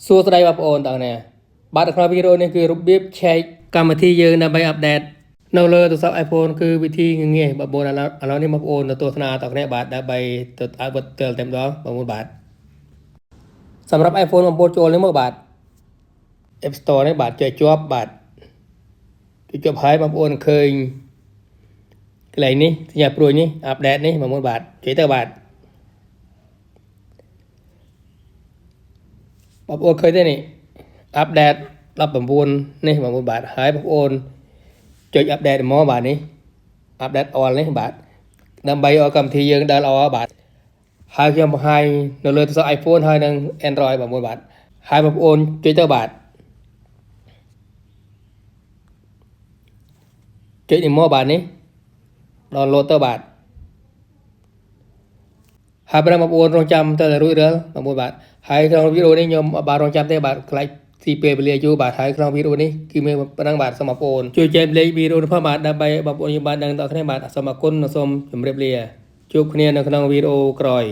សួស្តីបងប្អូនទាំងនេះបាទនៅក្នុងវីដេអូនេះគឺរបៀបឆែកកម្មវិធីយើងដើម្បីអាប់ដេតនៅលើទូរស័ព្ទ iPhone គឺវិធីងាយៗបងប្អូនឥឡូវនេះបងប្អូនទៅទស្សនាទាំងនេះបាទដើម្បីទៅឲ្យវិតទៅតែម្ដងបងប្អូនបាទសម្រាប់ iPhone បងប្អូនចូលនេះមកបាទ App Store នេះបាទចុចជាប់បាទជាប់ហើយបងប្អូនឃើញកន្លែងនេះសញ្ញាព្រួយនេះអាប់ដេតនេះបងប្អូនបាទចុចទៅបាទបងប្អូនឃើញទេនេះអាប់ដេត19នេះបងប្អូនបាទហើយបងប្អូនចុចអាប់ដេតមកបាទនេះអាប់ដេត all នេះបាទដើម្បីឲ្យកម្មវិធីយើងដើរល្អបាទហើយខ្ញុំបង្ហាញនៅលើទូរស័ព្ទ iPhone ហើយនិង Android បងប្អូនបាទហើយបងប្អូនចុចទៅបាទចុចនេះមកបាទនេះ download ទៅបាទហើយបងប្អូនរងចាំទៅរួចរាល់បងប្អូនបាទហើយក្នុងវីដេអូនេះខ្ញុំបាទរងចាំទេបាទខ្លាចទីពេលវេលាយូរបាទហើយក្នុងវីដេអូនេះគឺមានប៉ុណ្ណឹងបាទសូមបងប្អូនជួយចែករំលែកវីដេអូនេះផងបាទដើម្បីបងប្អូនយើងបានដឹងដល់គ្នាបាទសូមអរគុណនិងសូមជម្រាបលាជួបគ្នានៅក្នុងវីដេអូក្រោយ